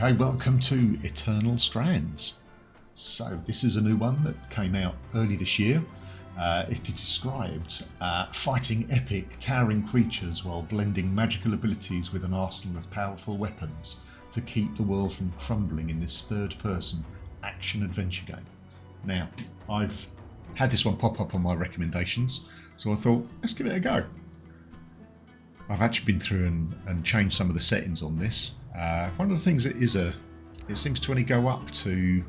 Okay, welcome to Eternal Strands. So this is a new one that came out early this year. It described fighting epic, towering creatures while blending magical abilities with an arsenal of powerful weapons to keep the world from crumbling in this third-person action-adventure game. Now, I've had this one pop up on my recommendations, so I thought, let's give it a go. I've actually been through and changed some of the settings on this. One of the things it seems to only go up to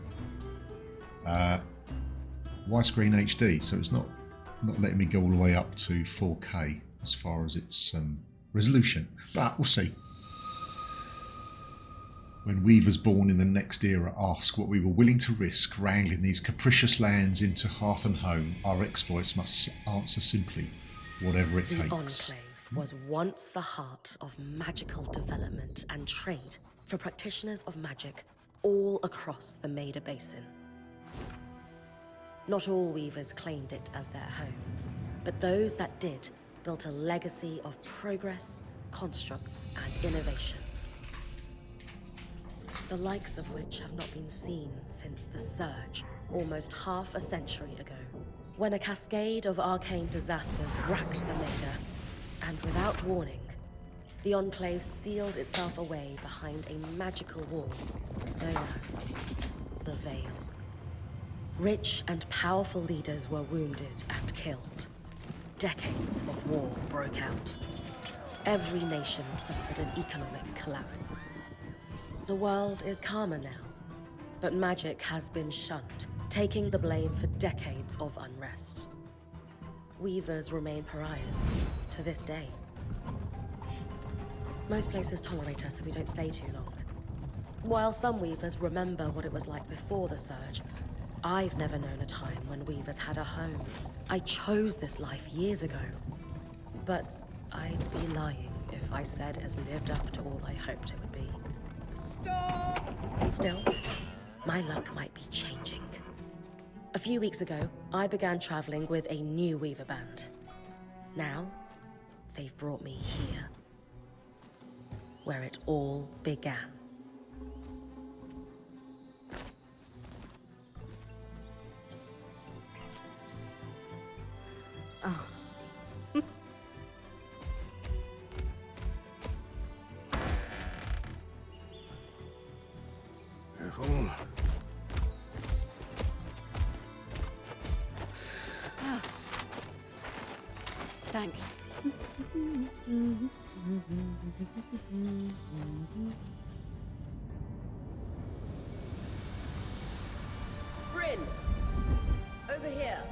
widescreen HD, so it's not letting me go all the way up to 4K as far as its resolution, but we'll see. When weavers born in the next era ask what we were willing to risk wrangling these capricious lands into hearth and home, our exploits must answer simply, whatever it takes. The Enclave was once the heart of magical development and trade for practitioners of magic all across the Maida Basin. Not all weavers claimed it as their home, but those that did built a legacy of progress, constructs, and innovation. The likes of which have not been seen since the Surge, almost half a century ago, when a cascade of arcane disasters racked the Maida, and without warning, the Enclave sealed itself away behind a magical wall known as the Veil. Rich and powerful leaders were wounded and killed. Decades of war broke out. Every nation suffered an economic collapse. The world is calmer now, but magic has been shunned, taking the blame for decades of unrest. Weavers remain pariahs to this day. Most places tolerate us if we don't stay too long. While some weavers remember what it was like before the Surge, I've never known a time when weavers had a home. I chose this life years ago. But I'd be lying if I said it has lived up to all I hoped it would be. Stop! Still, my luck might be changing. A few weeks ago, I began traveling with a new weaver band. Now, they've brought me here, where it all began. Oh. Careful. Oh. Thanks. Brynn! Over here!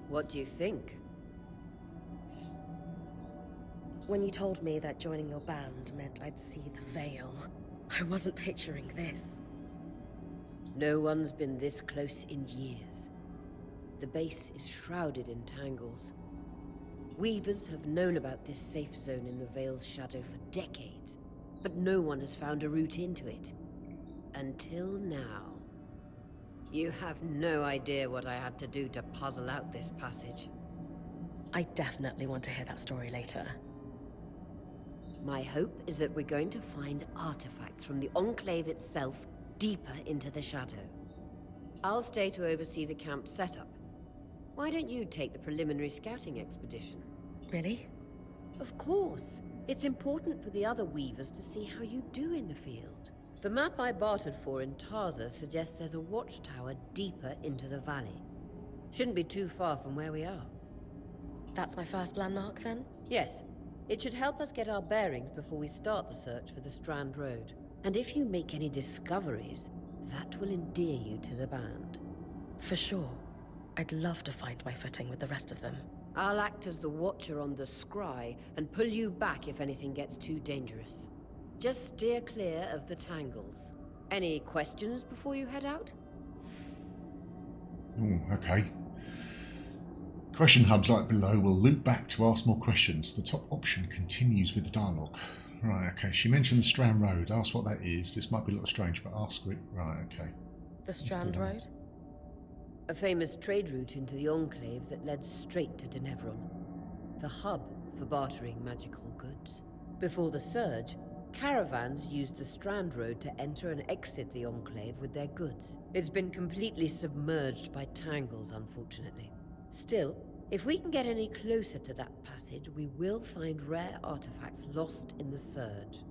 What do you think? When you told me that joining your band meant I'd see the Veil, I wasn't picturing this. No one's been this close in years. The base is shrouded in tangles. Weavers have known about this safe zone in the Veil's shadow for decades, but no one has found a route into it. Until now. You have no idea what I had to do to puzzle out this passage. I definitely want to hear that story later. My hope is that we're going to find artifacts from the Enclave itself deeper into the shadow. I'll stay to oversee the camp setup. Why don't you take the preliminary scouting expedition? Really? Of course. It's important for the other weavers to see how you do in the field. The map I bartered for in Tarza suggests there's a watchtower deeper into the valley. Shouldn't be too far from where we are. That's my first landmark, then? Yes. It should help us get our bearings before we start the search for the Strand Road. And if you make any discoveries, that will endear you to the band. For sure. I'd love to find my footing with the rest of them. I'll act as the watcher on the scry and pull you back if anything gets too dangerous. Just steer clear of the tangles. Any questions before you head out? Oh, okay. Question hubs like below will loop back to ask more questions. The top option continues with the dialogue. Right, okay. She mentioned the Strand Road. Ask what that is. This might be a little strange, but ask it. Right, okay. The Strand Road? A famous trade route into the Enclave that led straight to Denevron. The hub for bartering magical goods. Before the Surge, caravans used the Strand Road to enter and exit the Enclave with their goods. It's been completely submerged by tangles, unfortunately. Still, if we can get any closer to that passage, we will find rare artifacts lost in the Surge.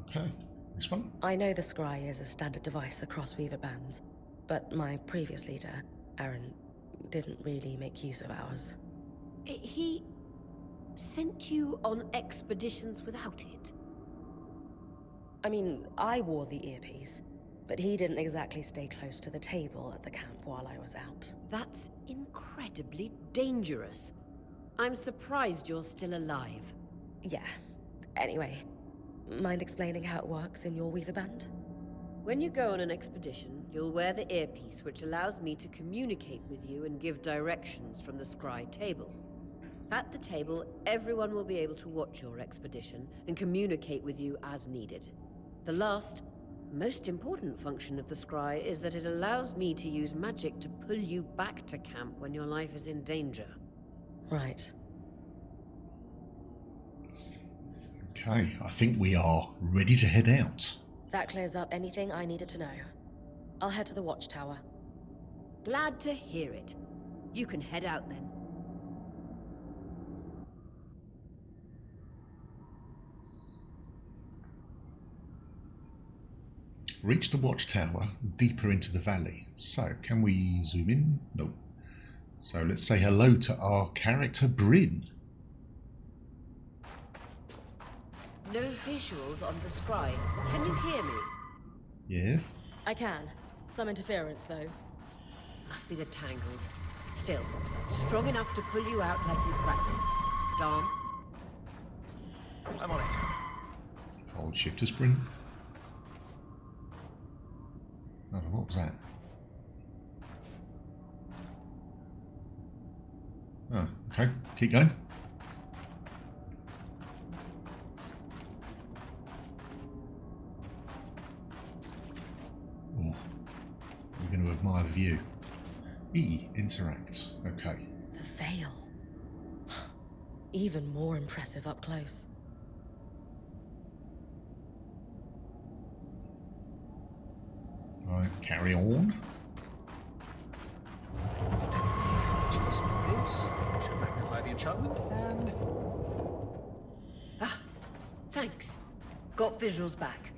Okay. This one? I know the scry is a standard device across Weaver bands, but my previous leader, Aaron, didn't really make use of ours. He sent you on expeditions without it? I mean, I wore the earpiece, but he didn't exactly stay close to the table at the camp while I was out. That's incredibly dangerous. I'm surprised you're still alive. Yeah. Anyway, mind explaining how it works in your Weaver band? When you go on an expedition, you'll wear the earpiece, which allows me to communicate with you and give directions from the scry table. At the table, everyone will be able to watch your expedition and communicate with you as needed. The last, most important function of the scry is that it allows me to use magic to pull you back to camp when your life is in danger. Right. Okay, I think we are ready to head out. That clears up anything I needed to know. I'll head to the watchtower. Glad to hear it. You can head out then. Reach the watchtower deeper into the valley. So, can we zoom in? Nope. So let's say hello to our character Brynn. No visuals on the scry. Can you hear me? Yes? I can. Some interference, though. Must be the tangles. Still, strong enough to pull you out like you practiced. Dom? I'm on it. Hold shift as Brynn. Oh, what was that? Oh, okay. Keep going. Oh, we're going to admire the view. E, interact. Okay. The veil. Even more impressive up close. Right, carry on. Just this should magnify the enchantment, and Thanks. Got visuals back.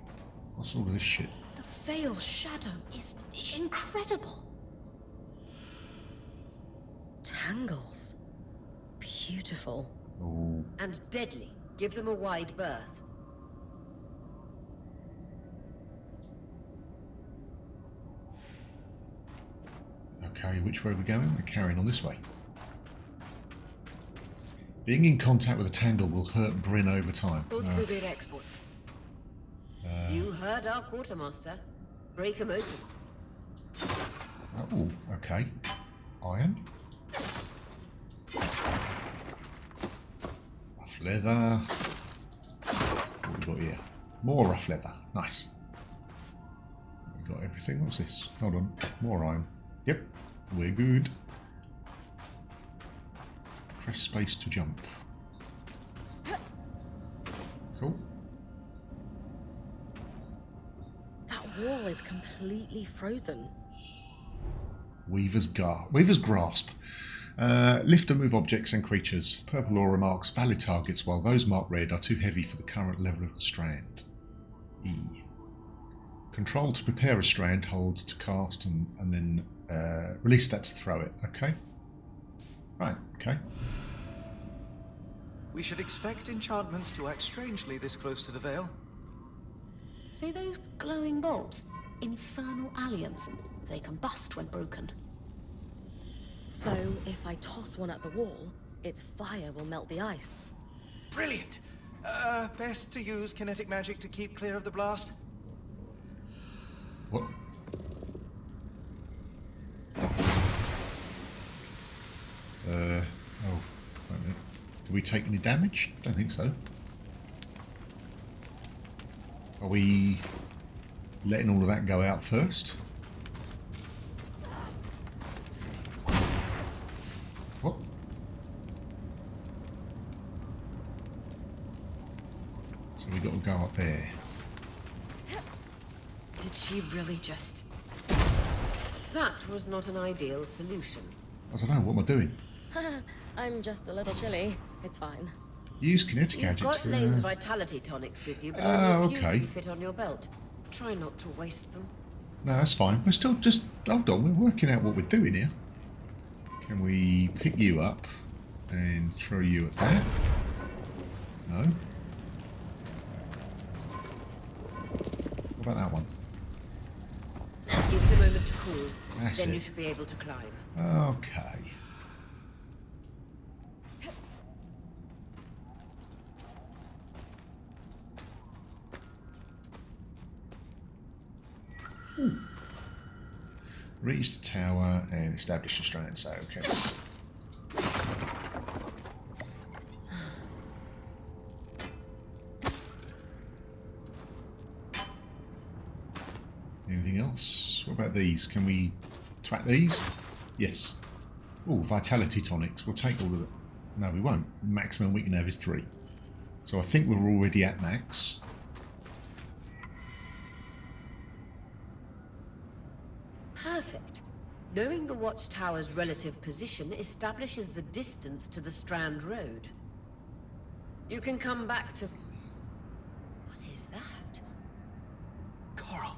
What's all of this shit? The veil shadow is incredible. Tangles. Beautiful. Oh, And deadly. Give them a wide berth. okay, which way are we going? We're carrying on this way. Being in contact with a tangle will hurt Brynn over time. Postgraduate exports. You heard our quartermaster. Break 'em open. Oh, okay. Iron. Rough leather. What we got here? More rough leather. Nice. We got everything. What's this? Hold on. More iron. Yep. We're good. Press space to jump. Cool. That wall is completely frozen. Weaver's Grasp. Lift and move objects and creatures. Purple aura marks valid targets, while those marked red are too heavy for the current level of the strand. E. Control to prepare a strand, hold to cast, and then release that to throw it. Okay. Right, okay. we should expect enchantments to act strangely this close to the veil. See those glowing bulbs? Infernal alliums. They combust when broken. So, if I toss one at the wall, its fire will melt the ice. Brilliant! Best to use kinetic magic to keep clear of the blast. Do we take any damage? Don't think so. Are we letting all of that go out first? What? So we got to go up there. Did she really just... That was not an ideal solution. I don't know, what am I doing? I'm just a little chilly. It's fine. Use kinetic You've gadgets. got Lane's vitality tonics with you, but Oh, only a few okay. can fit on your belt. Try not to waste them. No, that's fine. We're still just... Hold on, we're working out what we're doing here. Can we pick you up and throw you at that? No. What about that one? Give it a moment to cool. That's Then it. you should be able to climb. Okay. Ooh. Reach the tower and establish a strand. So, okay. Anything else? What about these? Can we track these? Yes. Oh, vitality tonics. We'll take all of them. No, we won't. Maximum we can have is 3. So I think we're already at max. Perfect. Knowing the watchtower's relative position establishes the distance to the Strand Road. You can come back to... What is that? Coral.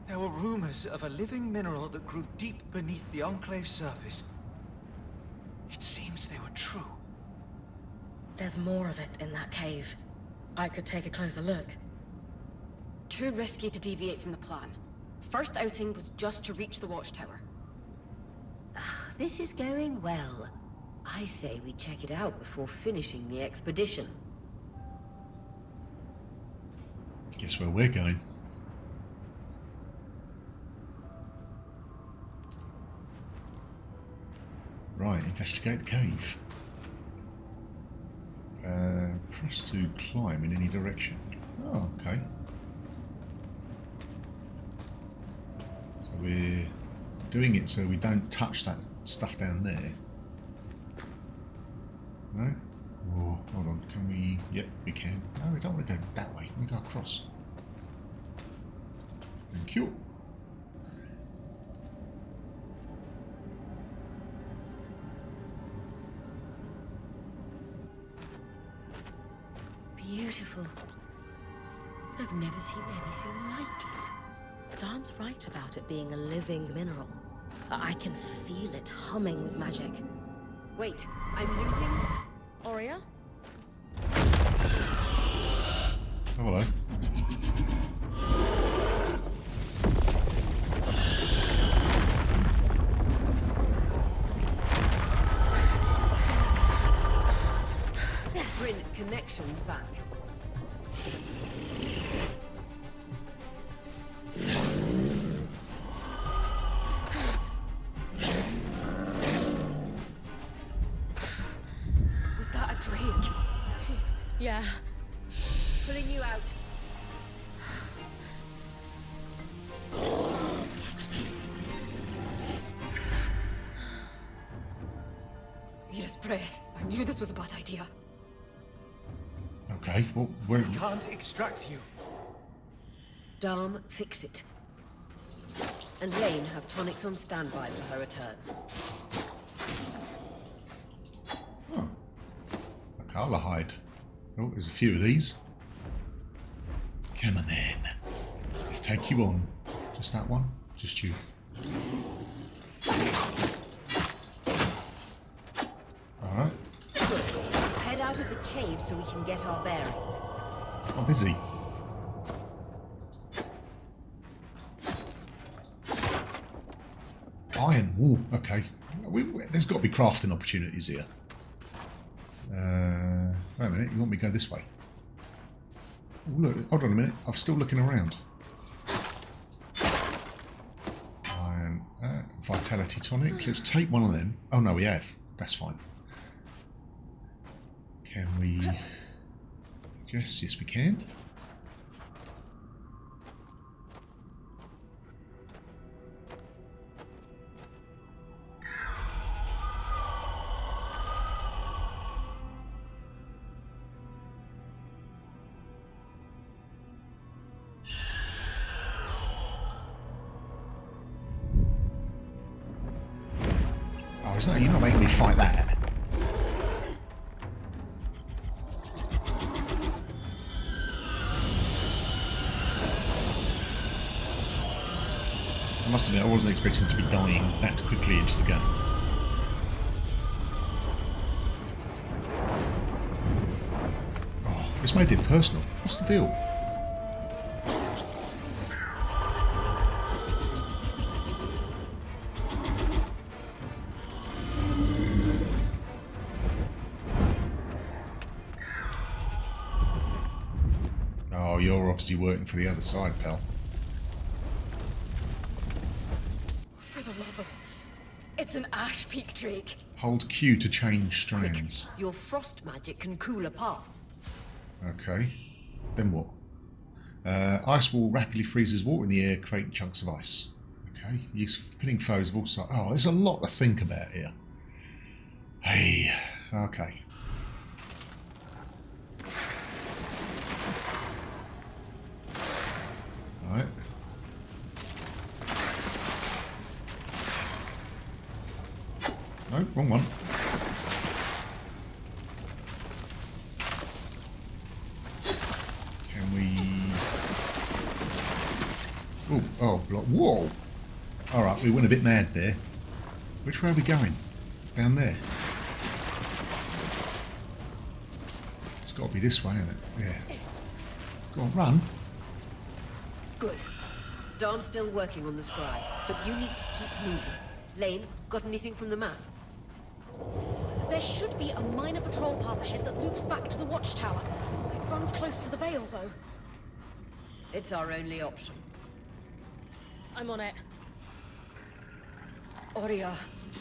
There were rumors of a living mineral that grew deep beneath the Enclave surface. It seems they were true. There's more of it in that cave. I could take a closer look. Too risky to deviate from the plan. First outing was just to reach the watchtower. This is going well. I say we check it out before finishing the expedition. Guess where we're going. Right, investigate the cave. Press to climb in any direction. Oh, okay. So we're doing it so we don't touch that stuff down there. No? Oh, hold on. Can we... Yep, we can. No, we don't want to go that way. We go across. Thank you. Beautiful. I've never seen anything like it. Darm's right about it being a living mineral. I can feel it humming with magic. Wait, I'm losing... Aurea? Oh, hello. Brynn, connections back. Was that a drake? Yeah. Pulling you out. Mira's breath. I knew this was a bad idea. Okay, well, where... Can't extract you. Darm, fix it. And Lane have tonics on standby for her return. Oh. A Carla hide. Oh, there's a few of these. Come on then. Let's take you on. Just that one? Just you. Alright. Good. Head out of the cave so we can get our bearings. I'm busy. Iron. Ooh, okay. There's got to be crafting opportunities here. Wait a minute, you want me to go this way? Ooh, look, hold on a minute. I'm still looking around. Iron. Vitality tonics. Let's take one of them. Oh no, we have. That's fine. Can we... Yes, we can. Oh, it's not, you're not making me fight that. I must admit, I wasn't expecting to be dying that quickly into the gun. Oh, it's made it personal. What's the deal? Oh, you're obviously working for the other side, pal. For the love of... It's an Ash Peak Drake. Hold Q to change strands. Your frost magic can cool a path. Okay. Then what? Ice wall rapidly freezes water in the air, creating chunks of ice. Okay. Use for pinning foes of all sides. Oh, there's a lot to think about here. Hey. Okay. Right. No, wrong one. Can we... Oh, block. Whoa! Alright, we went a bit mad there. Which way are we going? Down there. It's got to be this way, isn't it? Yeah. Go on, run. Good. Darn's still working on the scribe, but you need to keep moving. Lane, got anything from the map? There should be a minor patrol path ahead that loops back to the watchtower. It runs close to the Vale, though. It's our only option. I'm on it. Aurea,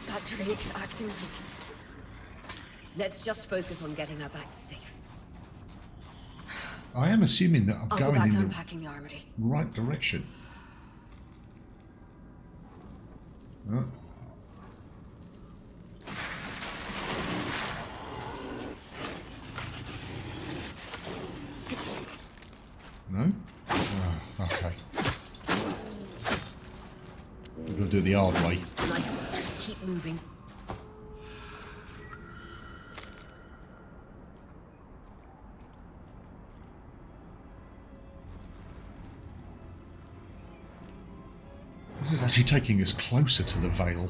that Drake's acting weak. Let's just focus on getting her back safe. I am assuming that I'm I'll go going back in to the unpacking the armory. right direction. Oh. No? Oh, okay. We've got to do it the hard way. Nice work. Keep moving. This is actually taking us closer to the Vale.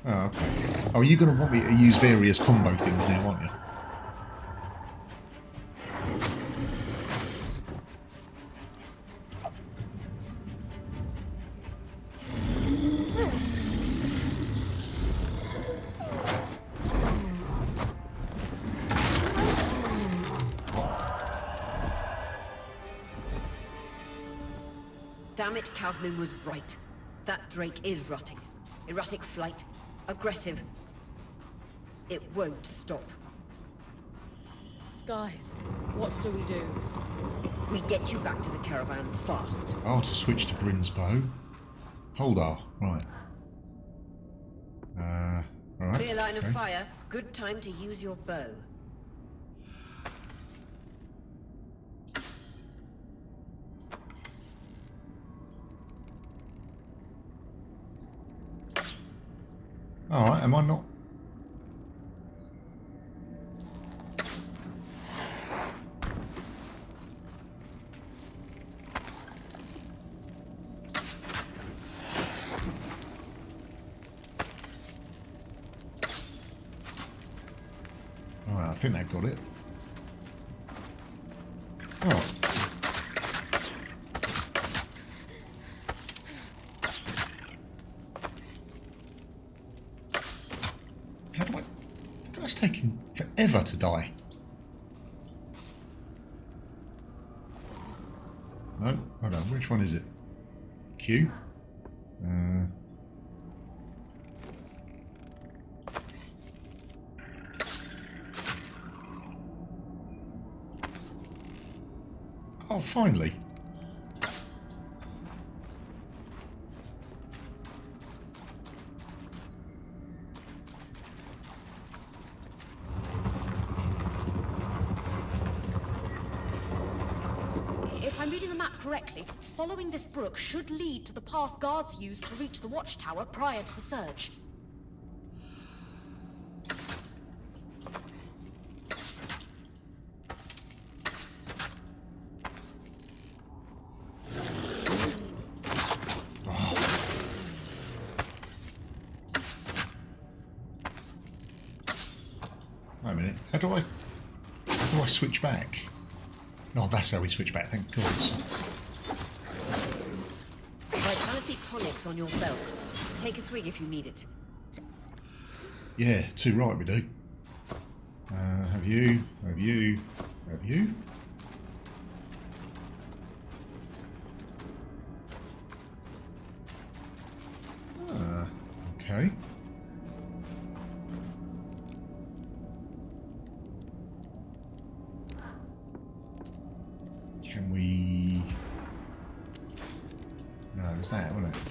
Oh, okay. Oh, you're going to want me to use various combo things now, aren't you? Damn it, Casmin was right. That Drake is rotting. Erratic flight. Aggressive. It won't stop. Skies, what do we do? We get you back to the caravan fast. Oh, to switch to Brynn's bow. Hold R. Right. Alright. Clear line Okay. of fire. Good time to use your bow. Alright, am I not? Alright, I think that got it. Oh. How do I... It's taking forever to die. No, hold on, which one is it? Q? Oh, finally. If I'm reading the map correctly, following this brook should lead to the path guards used to reach the watchtower prior to the surge. Wait a minute. How do I switch back? Oh, that's how we switch back. Thank God. Vitality tonics on your belt. Take a swig if you need it. Yeah, too right we do. Have you? Have you? Have you? Okay. Can we... No, it was that, wasn't it?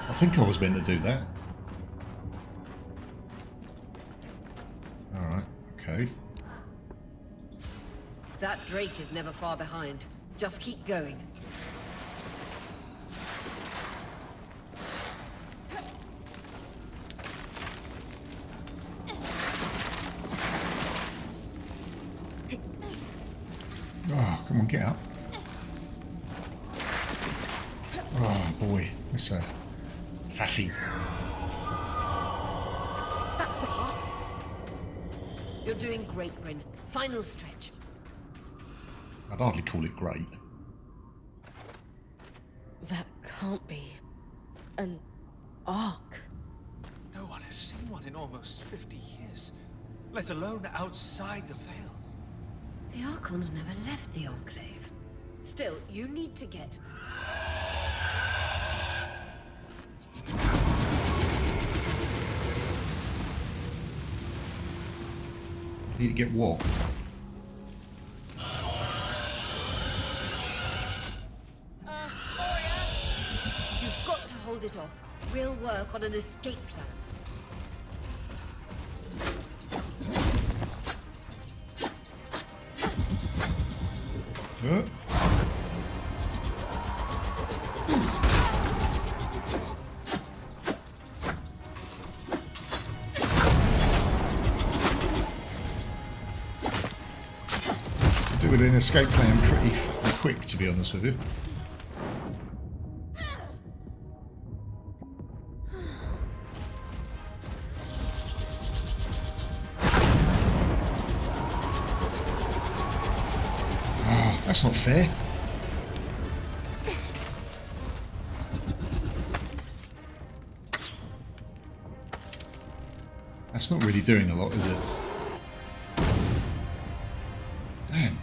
I think I was meant to do that. Alright, okay. That Drake is never far behind. Just keep going. Oh, come on, get up. Oh boy, that's a faffy. That's the path. You're doing great, Brynn. Final stretch. I'd hardly call it great. That can't be an arc. No one has seen one in almost 50 years, let alone outside the Veil. The Archons never left the Enclave. Still, you need to get... Need to get what? You've got to hold it off. We'll work on an escape plan. Doing an escape plan pretty fucking quick, to be honest with you. Ah, that's not fair. That's not really doing a lot, is it? Damn.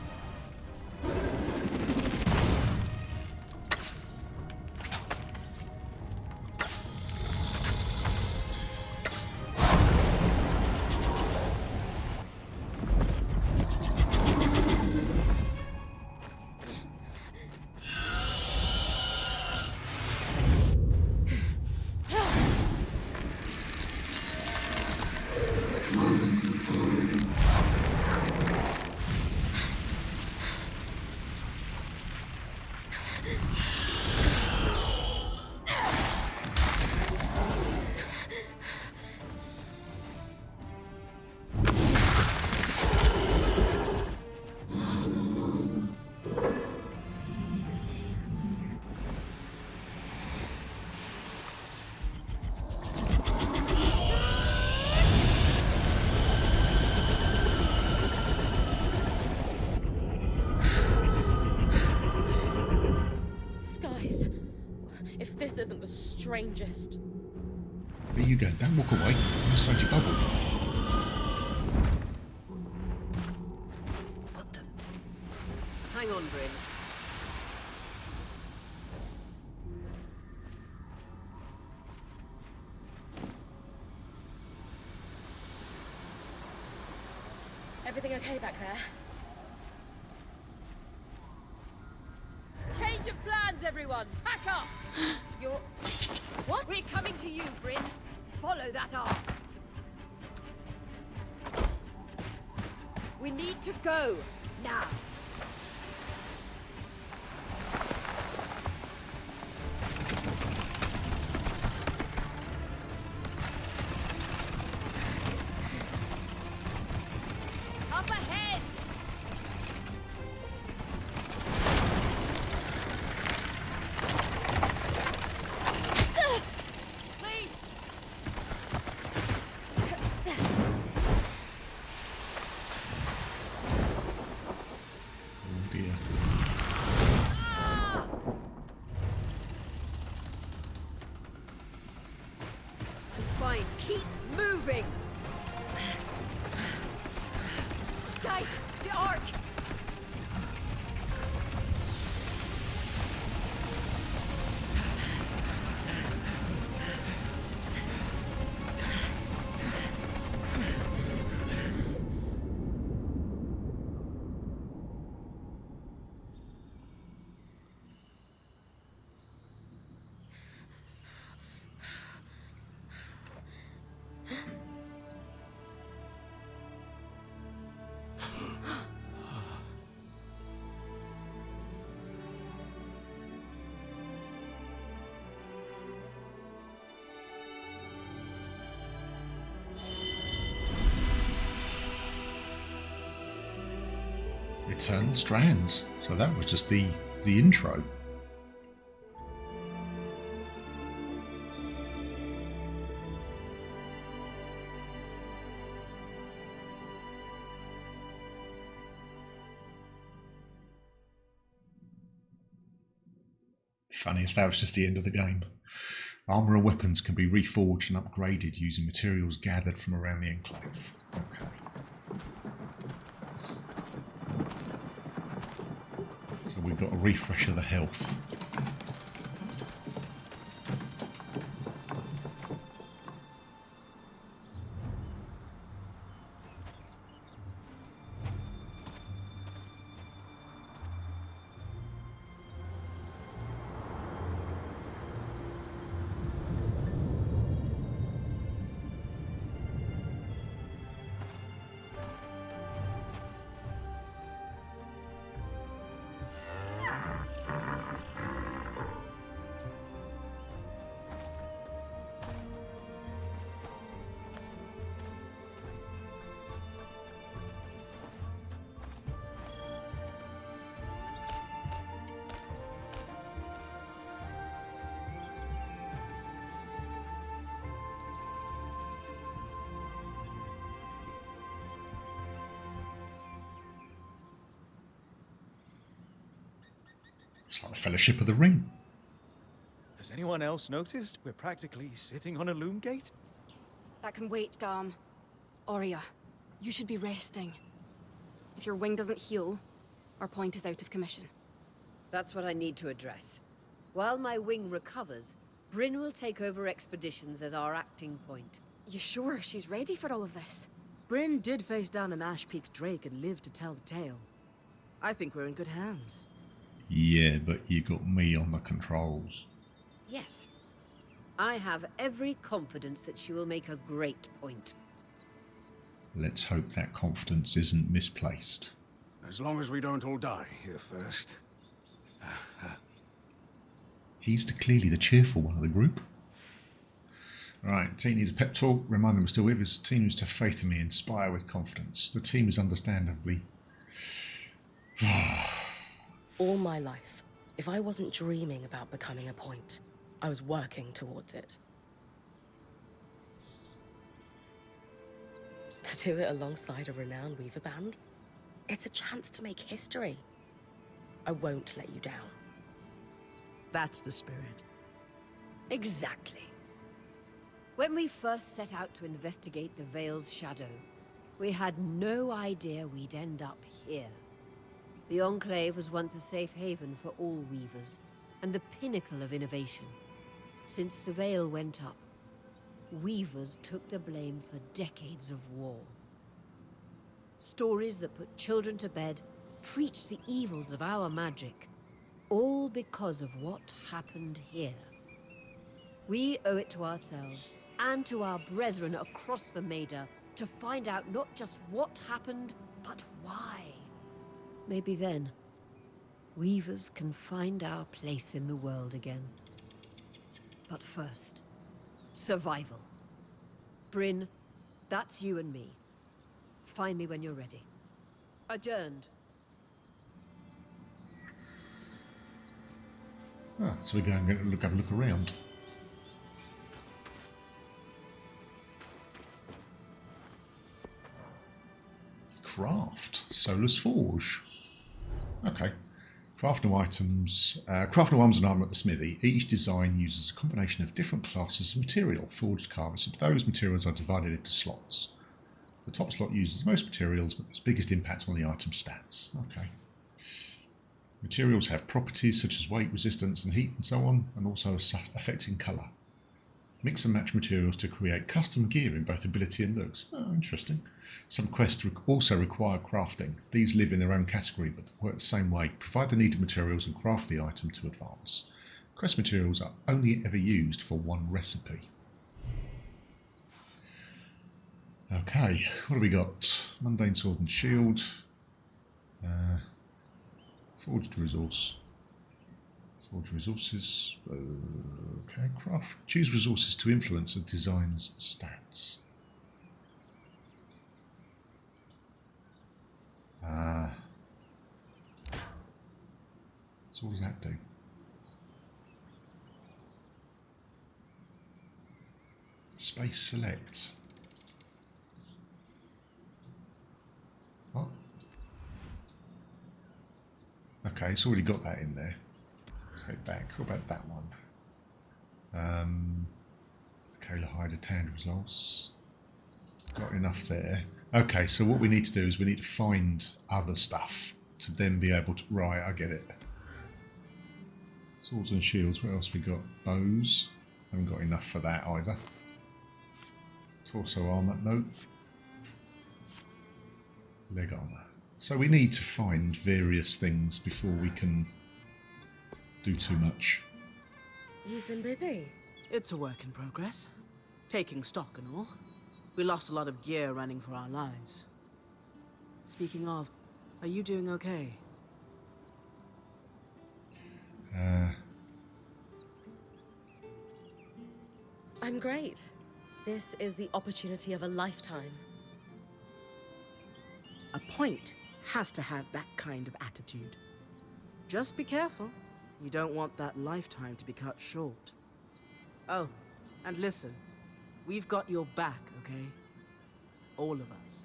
If this isn't the strangest. Are you you going? Don't walk away. I'm inside your bubble. Got them. Hang on, Brynn. Everything okay back there? Change of plans, everyone! Pack up! You're... What? We're coming to you, Brynn. Follow that arc. We need to go, now. Up ahead! Lead! Oh dear. Ah! Fine, keep moving! Guys, the arc! Eternal Strands. So that was just the intro. Funny if that was just the end of the game. Armour and weapons can be reforged and upgraded using materials gathered from around the Enclave. Okay. So we've got a refresh of the health. It's like the Fellowship of the Ring. Has anyone else noticed we're practically sitting on a loom gate? That can wait, Dom. Aurea, you should be resting. If your wing doesn't heal, our point is out of commission. That's what I need to address. While my wing recovers, Brynn will take over expeditions as our acting point. You sure she's ready for all of this? Brynn did face down an Ash Peak Drake and lived to tell the tale. I think we're in good hands. Yeah, but you got me on the controls. Yes. I have every confidence that she will make a great point. Let's hope that confidence isn't misplaced. As long as we don't all die here first. He's clearly the cheerful one of the group. Right, team needs a pep talk. Remind them we're still with us. Team needs to have faith in me, inspire with confidence. The team is understandably... All my life, if I wasn't dreaming about becoming a point, I was working towards it. To do it alongside a renowned Weaver band, it's a chance to make history. I won't let you down. That's the spirit. Exactly. When we first set out to investigate the Veil's shadow, we had no idea we'd end up here. The Enclave was once a safe haven for all weavers, and the pinnacle of innovation. Since the Veil went up, weavers took the blame for decades of war. Stories that put children to bed preached the evils of our magic, all because of what happened here. We owe it to ourselves and to our brethren across the Maida to find out not just what happened, but why. Maybe then, weavers can find our place in the world again. But first, survival. Brynn, that's you and me. Find me when you're ready. Adjourned. Ah, so we're going to have a look around. Craft. Solar's Forge. Okay. Craft new items. Craft new arms and armor at the smithy. Each design uses a combination of different classes of material forged carvings. Those materials are divided into slots. The top slot uses most materials, but there's biggest impact on the item stats. Okay. Materials have properties such as weight, resistance, and heat, and so on, and also affecting colour. Mix and match materials to create custom gear in both ability and looks. Oh, interesting. Some quests also require crafting. These live in their own category, but work the same way. Provide the needed materials and craft the item to advance. Quest materials are only ever used for one recipe. Okay, what have we got? Mundane sword and shield. Forged resource. Forged resources. Okay, craft. Choose resources to influence a design's stats. So what does that do? Space select. What? Okay, it's already got that in there. Let's go back. What about that one? Kayla Hyder Tand results. Got enough there. Okay, so what we need to do is we need to find other stuff to then be able to... Right, I get it. Swords and shields. What else we got? Bows. Haven't got enough for that either. Torso armor. Nope. Leg armor. So we need to find various things before we can do too much. You've been busy. It's a work in progress. Taking stock and all. We lost a lot of gear running for our lives. Speaking of, are you doing okay? I'm great. This is the opportunity of a lifetime. A point has to have that kind of attitude. Just be careful. You don't want that lifetime to be cut short. Oh, and listen. We've got your back, okay? All of us.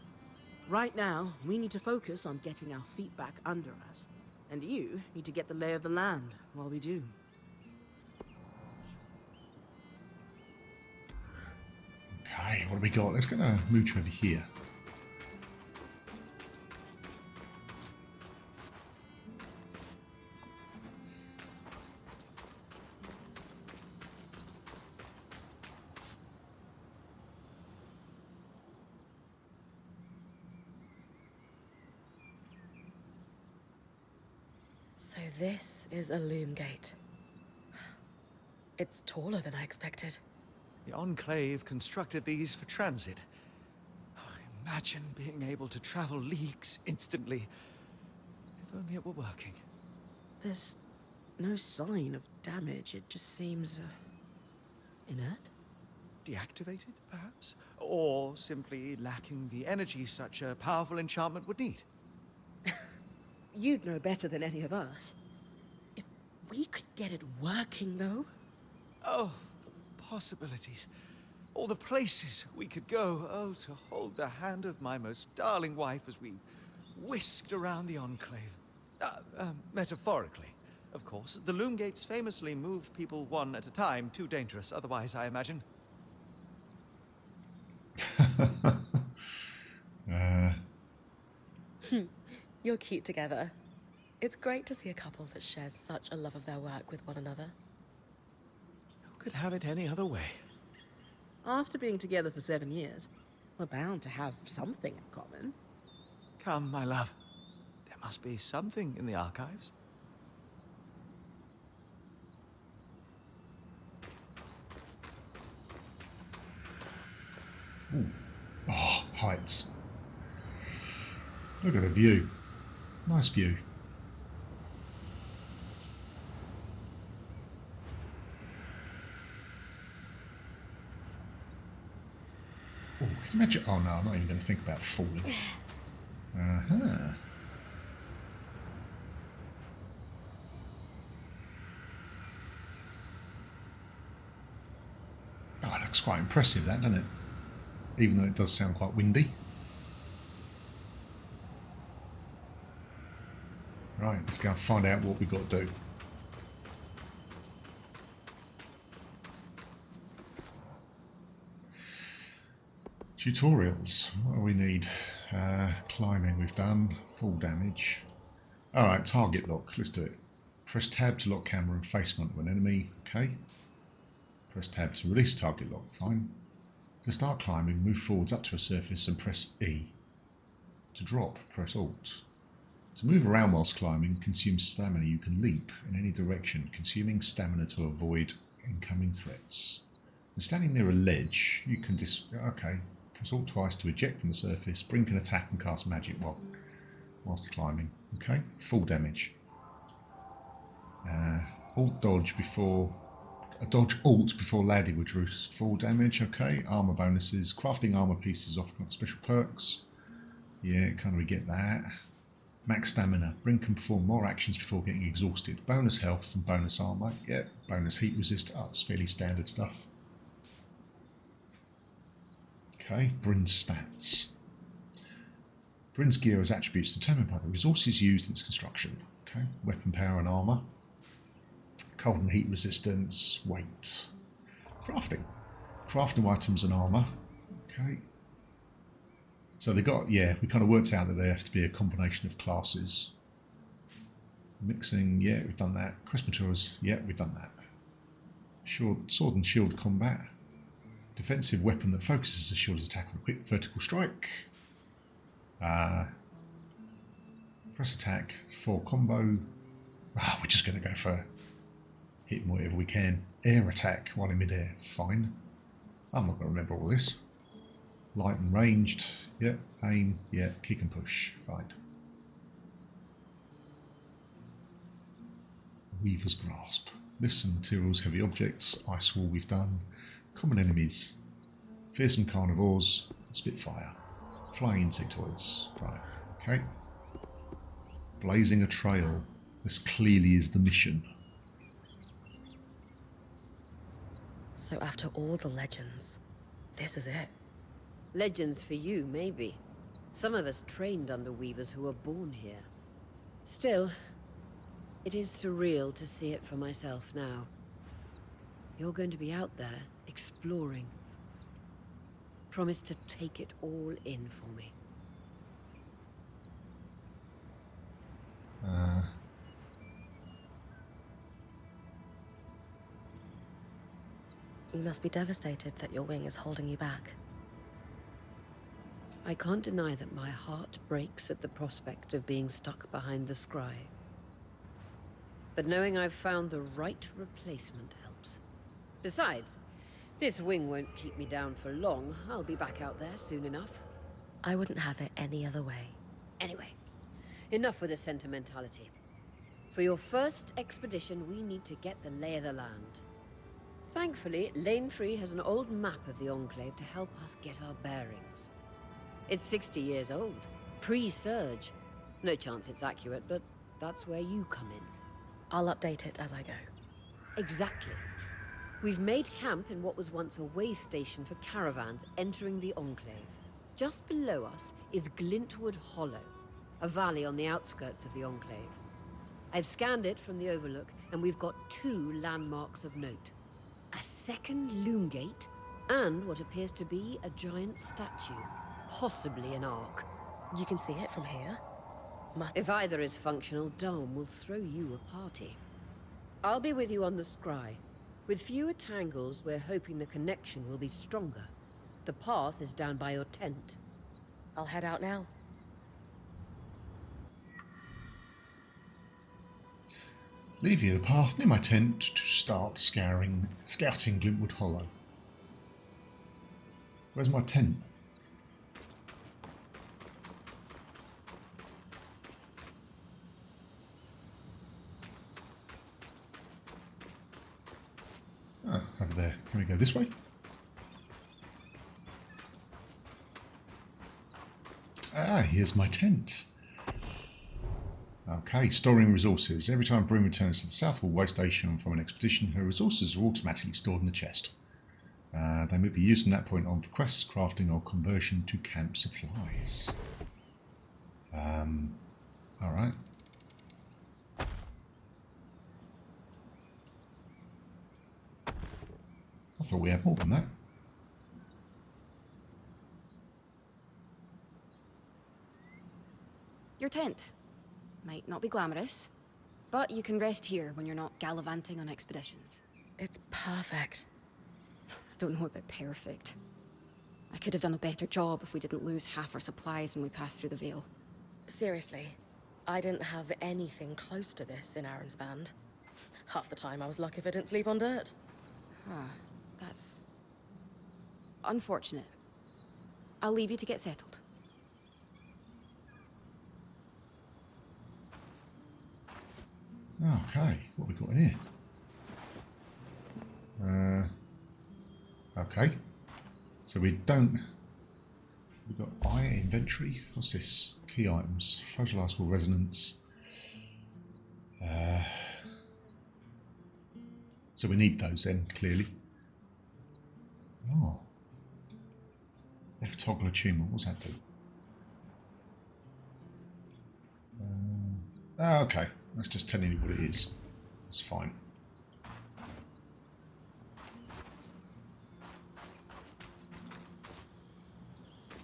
Right now, we need to focus on getting our feet back under us. And you need to get the lay of the land while we do. Okay, what have we got? Let's go to move you over here. So this is a loom gate. It's taller than I expected. The Enclave constructed these for transit. Oh, imagine being able to travel leagues instantly. If only it were working. There's no sign of damage. It just seems... inert? Deactivated, perhaps? Or simply lacking the energy such a powerful enchantment would need. You'd know better than any of us. If we could get it working, though... Oh, the possibilities. All the places we could go. Oh, to hold the hand of my most darling wife as we whisked around the Enclave. Metaphorically, of course. The loom gates famously moved people one at a time. Too dangerous, otherwise, I imagine. You're cute together. It's great to see a couple that shares such a love of their work with one another. Who could have it any other way? After being together for 7 years, we're bound to have something in common. Come, my love. There must be something in the archives. Oh, heights. Look at the view. Nice view. Oh, can you imagine? Oh no, I'm not even going to think about falling. Uh-huh. Oh, it looks quite impressive, that, doesn't it? Even though it does sound quite windy. Right, let's go and find out what we've got to do. Tutorials. What do we need? Climbing we've done. Fall damage. Alright, target lock. Let's do it. Press tab to lock camera and face onto an enemy. Okay. Press tab to release target lock. Fine. To start climbing, move forwards up to a surface and press E. To drop, press Alt. To move around whilst climbing, consume stamina. You can leap in any direction, consuming stamina to avoid incoming threats. When standing near a ledge, you can okay. Press Alt twice to eject from the surface. Brynn can attack and cast magic whilst climbing. Okay, full damage. Alt dodge before. Dodge Alt before landing, which reduces full damage. Okay, armor bonuses. Crafting armor pieces off special perks. Yeah, kind of we get that. Max stamina. Brynn can perform more actions before getting exhausted. Bonus health and bonus armor. Yeah, bonus heat resist. Oh, that's fairly standard stuff. Okay, Brynn's stats. Brynn's gear has attributes determined by the resources used in its construction. Okay, weapon power and armor. Cold and heat resistance, weight. Crafting. Crafting items and armor. Okay. So they got, yeah, we kind of worked out that they have to be a combination of classes. Mixing, yeah, we've done that. Quest materials, yeah, we've done that. Sword and shield combat. Defensive weapon that focuses the shield's attack on a quick vertical strike. Press attack for combo. We're just going to go for hitting whatever we can. Air attack while in midair. Fine. I'm not going to remember all this. Light and ranged. Yep. Aim. Yeah. Kick and push. Fine. Weaver's grasp. Lifts and materials, heavy objects. Ice wall we've done. Common enemies. Fearsome carnivores. Spitfire. Flying insectoids. Right. Okay. Blazing a trail. This clearly is the mission. So after all the legends, this is it. Legends for you, maybe. Some of us trained under weavers who were born here. Still, it is surreal to see it for myself now. You're going to be out there, exploring. Promise to take it all in for me. You must be devastated that your wing is holding you back. I can't deny that my heart breaks at the prospect of being stuck behind the scry. But knowing I've found the right replacement helps. Besides, this wing won't keep me down for long. I'll be back out there soon enough. I wouldn't have it any other way. Anyway, enough with the sentimentality. For your first expedition, we need to get the lay of the land. Thankfully, Lane Free has an old map of the Enclave to help us get our bearings. It's 60 years old, pre-Surge. No chance it's accurate, but that's where you come in. I'll update it as I go. Exactly. We've made camp in what was once a way station for caravans entering the Enclave. Just below us is Glintwood Hollow, a valley on the outskirts of the Enclave. I've scanned it from the Overlook, and we've got 2 landmarks of note. A second loom gate, and what appears to be a giant statue. Possibly an ark. You can see it from here? If either is functional, Dom will throw you a party. I'll be with you on the scry. With fewer tangles, we're hoping the connection will be stronger. The path is down by your tent. I'll head out now. Leave you the path near my tent to start scouting Glintwood Hollow. Where's my tent? Oh, over there. Can we go this way? Ah, here's my tent. Okay, storing resources. Every time Brynn returns to the Southwall Way Station from an expedition, her resources are automatically stored in the chest. They may be used from that point on for quests, crafting, or conversion to camp supplies. Alright. I thought we had more than that. Your tent. Might not be glamorous, but you can rest here when you're not gallivanting on expeditions. It's perfect. I don't know about perfect. I could have done a better job if we didn't lose half our supplies when we passed through the Veil. Seriously, I didn't have anything close to this in Aronsband. Half the time I was lucky if I didn't sleep on dirt. Huh. That's unfortunate. I'll leave you to get settled. Okay, what have we got in here? Okay, so we've got inventory. What's this? Key items, fragile resonance. So we need those then, clearly. Oh, F toggle attunement. What's that do? Okay, that's just telling you what it is. It's fine.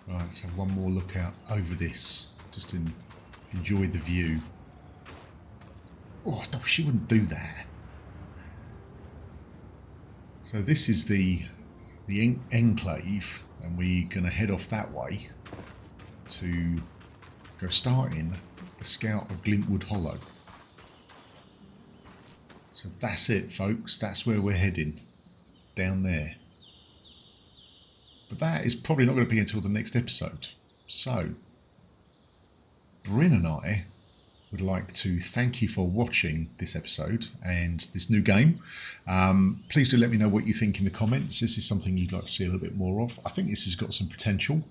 Right, let's have one more look out over this, just to enjoy the view. Oh, no, she wouldn't do that. So this is the Enclave, and we're going to head off that way to go starting the scout of Glintwood Hollow. So that's it, folks. That's where we're heading, down there. But that is probably not going to be until the next episode. So, Brynn and I would like to thank you for watching this episode and this new game. Please do let me know what you think in the comments. This is something you'd like to see a little bit more of. I think this has got some potential.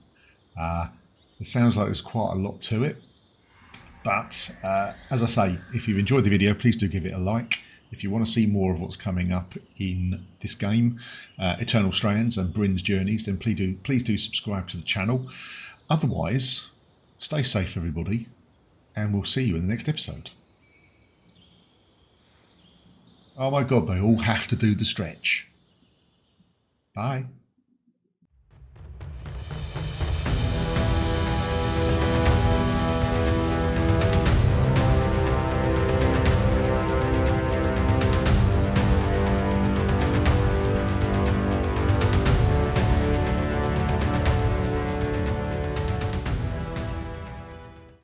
It sounds like there's quite a lot to it. But as I say, if you've enjoyed the video, please do give it a like. If you want to see more of what's coming up in this game, Eternal Strands and Brynn's Journeys, then please do subscribe to the channel. Otherwise, stay safe, everybody, and we'll see you in the next episode. Oh my God, they all have to do the stretch. Bye.